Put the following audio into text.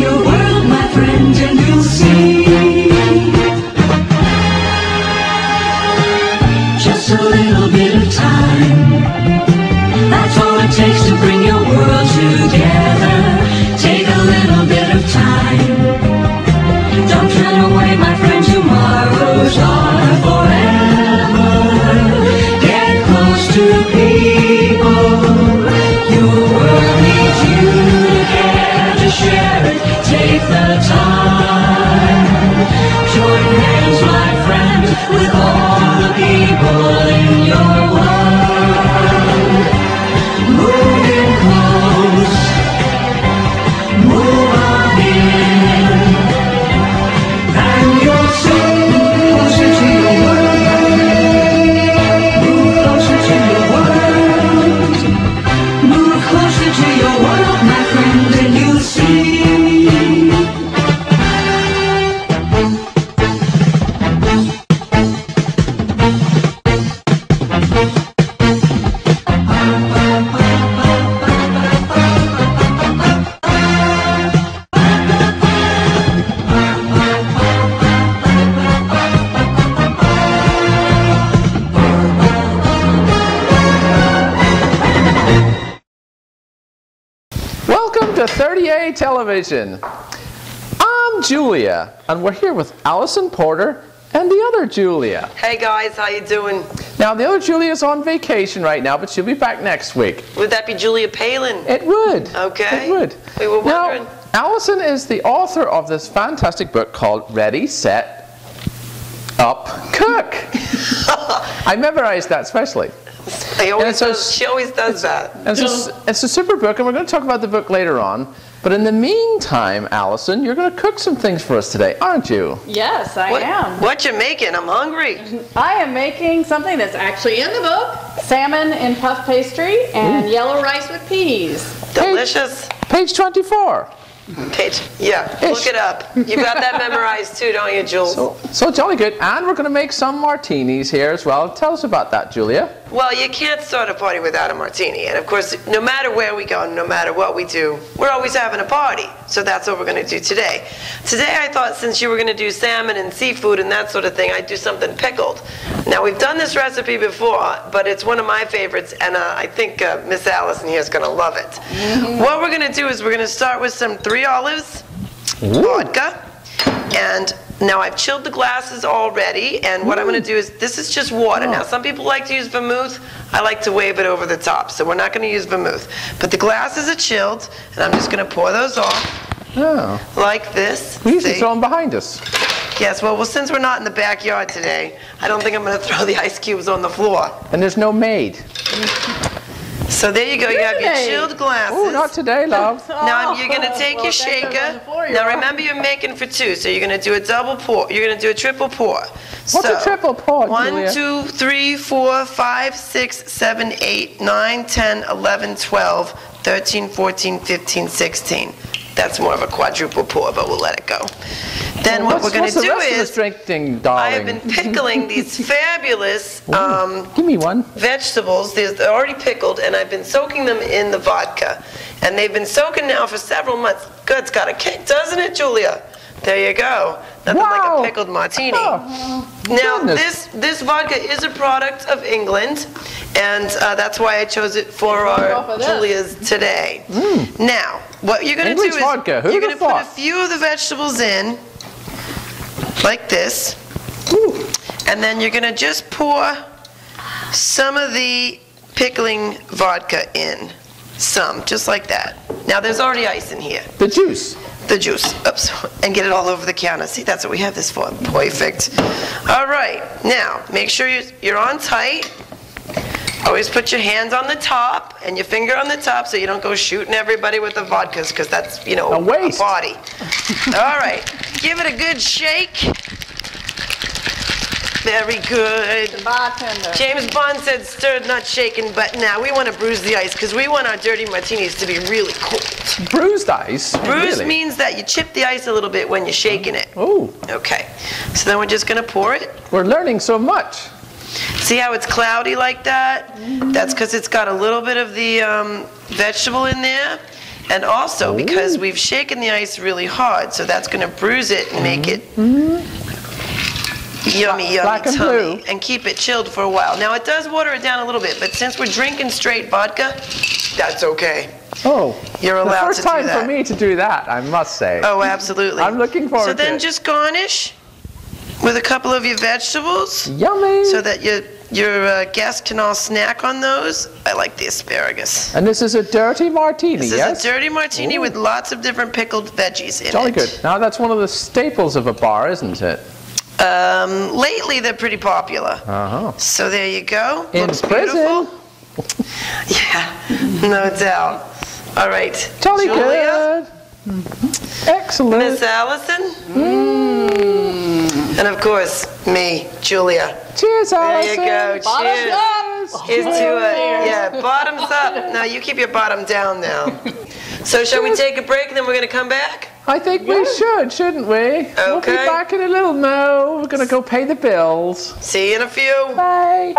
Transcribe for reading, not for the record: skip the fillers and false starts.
your world, my friend, and you'll see. Just a little bit of time, that's all it takes to bring your world together. Take a little bit of time. Don't turn away, my friend, tomorrows are forever. Get close to people. Your world needs you to care to share it. Take the time. Join hands, my friend, with all the people in your world. Move in close. Move on in. And you'll see closer to your world. Move closer to your world. Move closer to your world, my friend, and you'll see. Welcome to 30A Television. I'm Julia, and we're here with Allison Porter and the other Julia. Hey guys, how you doing? Now, the other Julia's on vacation right now, but she'll be back next week. Would that be Julia Palin? It would. Okay. It would. We were wondering. Now, Allison is the author of this fantastic book called Ready, Set, Up, Cook. I memorized that especially. She always does that. And it's a super book, and we're going to talk about the book later on. But in the meantime, Allison, you're going to cook some things for us today, aren't you? Yes, I am. What you making? I'm hungry. I am making something that's actually in the book. Salmon in puff pastry and yellow rice with peas. Delicious. Page 24. Yeah, look it up. You've got that memorized too, don't you, Jules? So jolly good. And we're going to make some martinis here as well. Tell us about that, Julia. Well, you can't start a party without a martini. And of course, no matter where we go, no matter what we do, we're always having a party. So that's what we're going to do today. Today I thought since you were going to do salmon and seafood and that sort of thing, I'd do something pickled. Now we've done this recipe before, but it's one of my favorites, and I think Miss Allison here is going to love it. What we're going to do is we're going to start with some 3 olives, vodka, and now I've chilled the glasses already, and what I'm going to do is, this is just water. Now some people like to use vermouth. I like to wave it over the top, so we're not going to use vermouth. But the glasses are chilled, and I'm just going to pour those off like this. We usually throw them behind us. Yes, well, since we're not in the backyard today, I don't think I'm going to throw the ice cubes on the floor. And there's no maid. So there you go. You have your chilled glasses. Oh, not today, love. Now you're going to take your shaker. Now remember, you're making for 2, so you're going to do a double pour. You're going to do a triple pour. What's a triple pour, Julia? 1, 2, 3, 4, 5, 6, 7, 8, 9, 10, 11, 12, 13, 14, 15, 16. That's more of a quadruple pour, but we'll let it go. Then what we're going to do is, I have been pickling these fabulous give me one. Vegetables. They're already pickled, and I've been soaking them in the vodka. And they've been soaking now for several months. Good, it's got a kick, doesn't it, Julia? There you go. Nothing like a pickled martini. Now, this vodka is a product of England, and that's why I chose it for our Julia's today. Now, what you're going to do is you're going to put a few of the vegetables in, like this, and then you're going to just pour some of the pickling vodka in. Some, just like that. Now, there's already ice in here. The juice. The juice. Oops. And get it all over the counter. See, that's what we have this for. Perfect. All right. Now, make sure you're on tight. Always put your hands on the top and your finger on the top so you don't go shooting everybody with the vodkas, because that's, you know, a party. All right. Give it a good shake. Very good. The bartender. James Bond said stirred, not shaken, but now we want to bruise the ice because we want our dirty martinis to be really cold. Bruised ice? Bruised means that you chip the ice a little bit when you're shaking it. Oh. Okay. So then we're just going to pour it. We're learning so much. See how it's cloudy like that? That's because it's got a little bit of the vegetable in there. And also because we've shaken the ice really hard, so that's going to bruise it and make it yummy, Black and tummy, blue. and keep it chilled for a while. Now it does water it down a little bit, but since we're drinking straight vodka, that's okay. Oh, You're allowed the first to do time that. for me to do that, I must say. Oh, absolutely. I'm looking forward So to then it. just garnish with a couple of your vegetables Yummy. so that your guests can all snack on those. I like the asparagus. And this is a dirty martini, This yes? is a dirty martini Ooh. with lots of different pickled veggies in Jolly it. good. Now that's one of the staples of a bar, isn't it? Lately, they're pretty popular. Uh-huh. So there you go. In Looks prison. beautiful. Yeah, no doubt. All right. Jolly Julia, good. Excellent. Miss Allison. And of course, me, Julia. Cheers, There Allison. you go. Bottoms Cheers. up. Here's to it. Yeah, bottoms up. Now you keep your bottom down now. So shall we take a break and then we're going to come back? I think we should, shouldn't we? We'll be Okay. back in a little mo. We're going to go pay the bills. See you in a few. Bye.